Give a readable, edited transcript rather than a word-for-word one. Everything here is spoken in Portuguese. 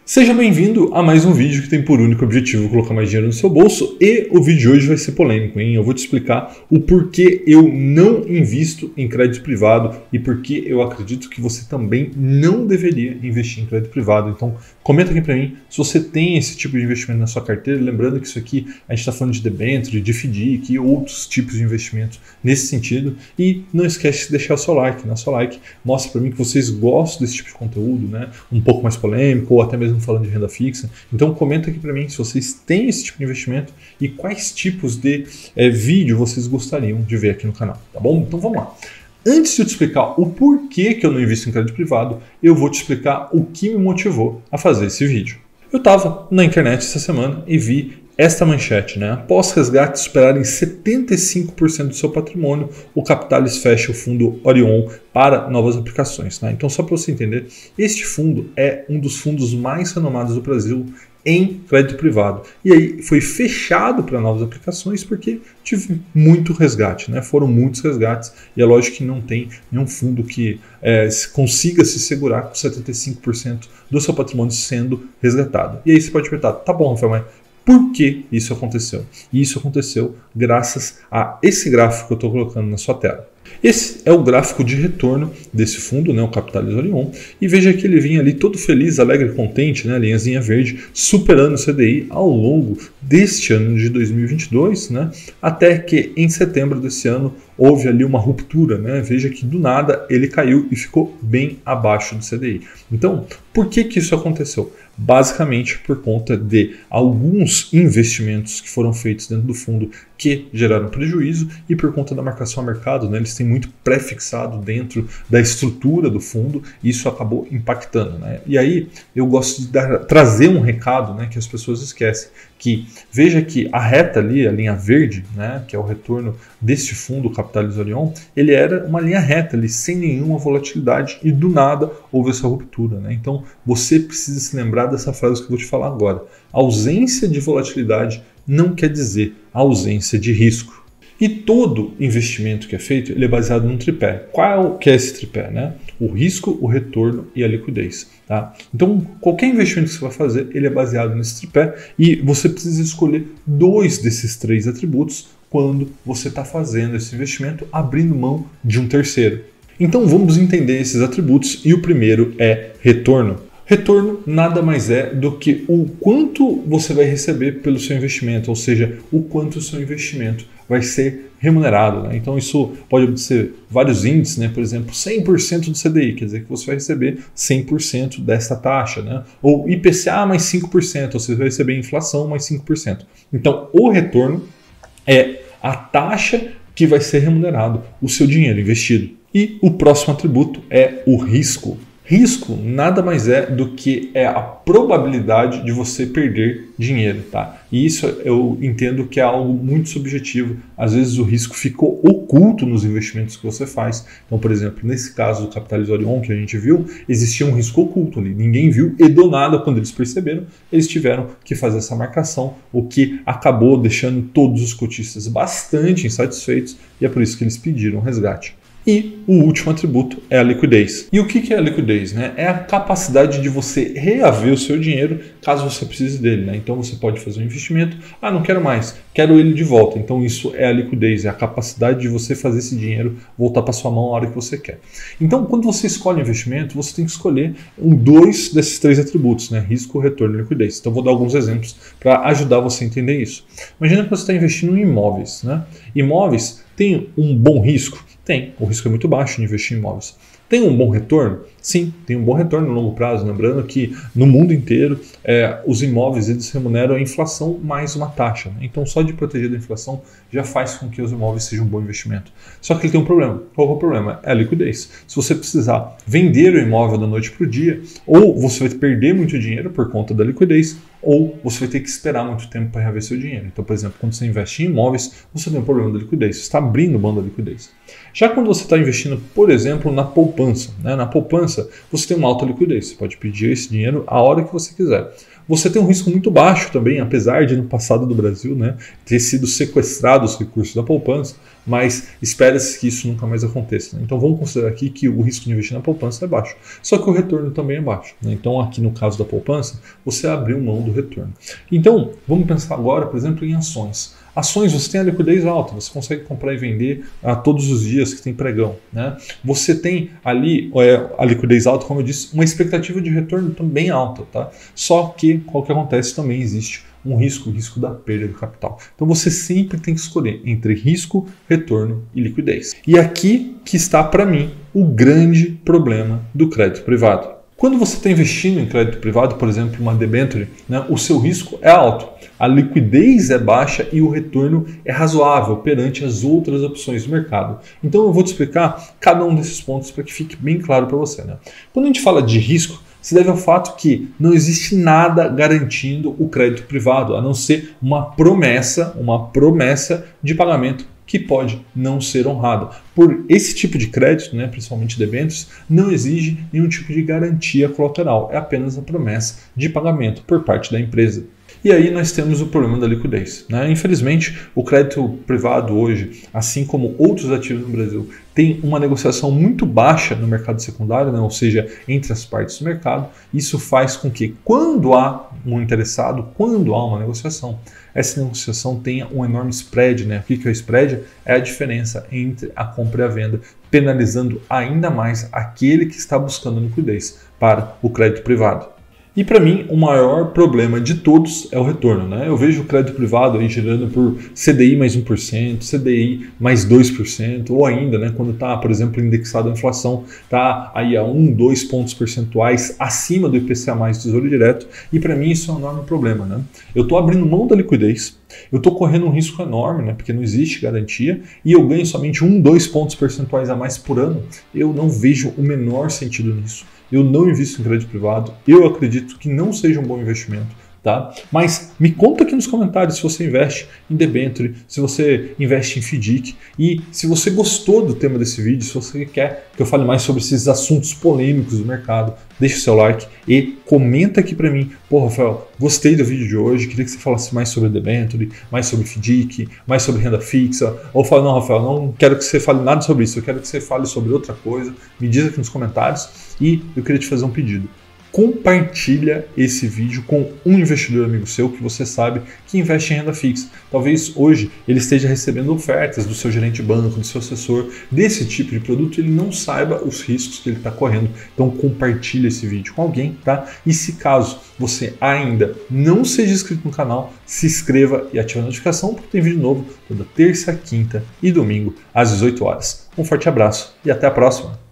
Seja bem-vindo a mais um vídeo que tem por único objetivo colocar mais dinheiro no seu bolso, e o vídeo de hoje vai ser polêmico, hein? Eu vou te explicar o porquê eu não invisto em crédito privado e porquê eu acredito que você também não deveria investir em crédito privado. Então comenta aqui para mim se você tem esse tipo de investimento na sua carteira, lembrando que isso aqui a gente está falando de debênture, de FDIC e outros tipos de investimentos nesse sentido. E não esquece de deixar o seu like, né? O seu like mostra para mim que vocês gostam desse tipo de conteúdo, né? Um pouco mais polêmico ou até mesmo falando de renda fixa. Então comenta aqui para mim se vocês têm esse tipo de investimento e quais tipos de vídeo vocês gostariam de ver aqui no canal, tá bom? Então vamos lá. Antes de eu te explicar o porquê que eu não invisto em crédito privado, eu vou te explicar o que me motivou a fazer esse vídeo. Eu estava na internet essa semana e vi esta manchete, né? Após resgates superarem 75% do seu patrimônio, o Capitalis fecha o fundo Orion para novas aplicações, né? Então, só para você entender, este fundo é um dos fundos mais renomados do Brasil em crédito privado. E aí foi fechado para novas aplicações porque tive muito resgate, né? Foram muitos resgates e é lógico que não tem nenhum fundo que consiga se segurar com 75% do seu patrimônio sendo resgatado. E aí você pode perguntar, tá bom, Rafael, mas por que isso aconteceu? E isso aconteceu graças a esse gráfico que eu estou colocando na sua tela. Esse é o gráfico de retorno desse fundo, né, o Capitalis Orion, e veja que ele vinha ali todo feliz, alegre, contente, né, linhazinha verde, superando o CDI ao longo deste ano de 2022, né, até que em setembro desse ano houve ali uma ruptura, né, veja que do nada ele caiu e ficou bem abaixo do CDI. Então, por que isso aconteceu? Basicamente por conta de alguns investimentos que foram feitos dentro do fundo que geraram prejuízo e por conta da marcação a mercado, né, eles têm muito pré-fixado dentro da estrutura do fundo e isso acabou impactando, né? E aí eu gosto de trazer um recado, né, que as pessoas esquecem, que veja que a reta ali, a linha verde, né, que é o retorno deste fundo, o Capitalis Orion, ele era uma linha reta ali, sem nenhuma volatilidade e do nada houve essa ruptura, né? Então você precisa se lembrar dessa frase que eu vou te falar agora. A ausência de volatilidade não quer dizer ausência de risco. E todo investimento que é feito, ele é baseado num tripé. Qual que é esse tripé, né? O risco, o retorno e a liquidez. Tá? Então, qualquer investimento que você vai fazer, ele é baseado nesse tripé e você precisa escolher dois desses três atributos quando você está fazendo esse investimento, abrindo mão de um terceiro. Então, vamos entender esses atributos e o primeiro é retorno. Retorno nada mais é do que o quanto você vai receber pelo seu investimento, ou seja, o quanto o seu investimento vai ser remunerado, né? Então isso pode ser vários índices, né? Por exemplo, 100% do CDI, quer dizer que você vai receber 100% dessa taxa, né? Ou IPCA mais 5%, ou você vai receber inflação mais 5%. Então o retorno é a taxa que vai ser remunerado o seu dinheiro investido. E o próximo atributo é o risco. Risco nada mais é do que a probabilidade de você perder dinheiro, tá? E isso eu entendo que é algo muito subjetivo. Às vezes o risco ficou oculto nos investimentos que você faz. Então, por exemplo, nesse caso do Capitalis Orion que a gente viu, existia um risco oculto ali. Ninguém viu e do nada, quando eles perceberam, eles tiveram que fazer essa marcação, o que acabou deixando todos os cotistas bastante insatisfeitos e é por isso que eles pediram resgate. E o último atributo é a liquidez. E o que é a liquidez, né? É a capacidade de você reaver o seu dinheiro caso você precise dele, né? Então você pode fazer um investimento, não quero mais, quero ele de volta. Então isso é a liquidez, é a capacidade de você fazer esse dinheiro voltar para sua mão a hora que você quer. Então quando você escolhe investimento, você tem que escolher dois desses três atributos, né? Risco, retorno e liquidez. Então vou dar alguns exemplos para ajudar você a entender isso. Imagina que você está investindo em imóveis, né? Imóveis tem um bom risco? Tem. O risco é muito baixo de investir em imóveis. Tem um bom retorno? Sim, tem um bom retorno no longo prazo. Lembrando que no mundo inteiro os imóveis eles remuneram a inflação mais uma taxa, né? Então só de proteger da inflação já faz com que os imóveis sejam um bom investimento. Só que ele tem um problema. Qual é o problema? É a liquidez. Se você precisar vender o imóvel da noite para o dia, ou você vai perder muito dinheiro por conta da liquidez, ou você vai ter que esperar muito tempo para reaver seu dinheiro. Então, por exemplo, quando você investe em imóveis, você tem um problema da liquidez, você está abrindo mão da liquidez. Já quando você está investindo, por exemplo, na poupança, né? Na poupança você tem uma alta liquidez, você pode pedir esse dinheiro a hora que você quiser. Você tem um risco muito baixo também, apesar de no passado do Brasil, né, ter sido sequestrado os recursos da poupança, mas espera-se que isso nunca mais aconteça, né? Então vamos considerar aqui que o risco de investir na poupança é baixo, só que o retorno também é baixo, né? Então aqui no caso da poupança, você abriu mão do retorno. Então vamos pensar agora, por exemplo, em ações. Ações, você tem a liquidez alta, você consegue comprar e vender todos os dias que tem pregão, né? Você tem ali a liquidez alta, como eu disse, uma expectativa de retorno também alta, tá? Só que, qual que acontece, também existe um risco, o risco da perda de capital. Então você sempre tem que escolher entre risco, retorno e liquidez. E aqui que está, para mim, o grande problema do crédito privado. Quando você está investindo em crédito privado, por exemplo, uma debenture, né, o seu risco é alto, a liquidez é baixa e o retorno é razoável perante as outras opções do mercado. Então eu vou te explicar cada um desses pontos para que fique bem claro para você, né? Quando a gente fala de risco, se deve ao fato que não existe nada garantindo o crédito privado, a não ser uma promessa de pagamento que pode não ser honrada. Por esse tipo de crédito, né, principalmente debêntures, não exige nenhum tipo de garantia colateral, é apenas a promessa de pagamento por parte da empresa. E aí nós temos o problema da liquidez, né? Infelizmente, o crédito privado hoje, assim como outros ativos no Brasil, tem uma negociação muito baixa no mercado secundário, né? Ou seja, entre as partes do mercado. Isso faz com que, quando há um interessado, quando há uma negociação, essa negociação tenha um enorme spread, né? O que é o spread? É a diferença entre a compra e a venda, penalizando ainda mais aquele que está buscando liquidez para o crédito privado. E para mim, o maior problema de todos é o retorno, né? Eu vejo o crédito privado aí girando por CDI mais 1%, CDI mais 2%, ou ainda, né, quando está, por exemplo, indexado à inflação, está aí a 2 pontos percentuais acima do IPCA mais Tesouro Direto, e para mim isso é um enorme problema, né? Eu estou abrindo mão da liquidez, eu estou correndo um risco enorme, né, porque não existe garantia, e eu ganho somente 2 pontos percentuais a mais por ano. Eu não vejo o menor sentido nisso. Eu não invisto em crédito privado, eu acredito que não seja um bom investimento, tá? Mas me conta aqui nos comentários se você investe em debenture, se você investe em FDIC, e se você gostou do tema desse vídeo, se você quer que eu fale mais sobre esses assuntos polêmicos do mercado, deixa o seu like e comenta aqui para mim. Pô, Rafael, gostei do vídeo de hoje, queria que você falasse mais sobre debenture, mais sobre FDIC, mais sobre renda fixa. Ou fala, não, Rafael, não quero que você fale nada sobre isso, eu quero que você fale sobre outra coisa. Me diz aqui nos comentários. E eu queria te fazer um pedido. Compartilha esse vídeo com um investidor amigo seu que você sabe que investe em renda fixa. Talvez hoje ele esteja recebendo ofertas do seu gerente de banco, do seu assessor, desse tipo de produto, e ele não saiba os riscos que ele está correndo. Então compartilha esse vídeo com alguém, tá? E se caso você ainda não seja inscrito no canal, se inscreva e ative a notificação, porque tem vídeo novo toda terça, quinta e domingo às 18 horas. Um forte abraço e até a próxima!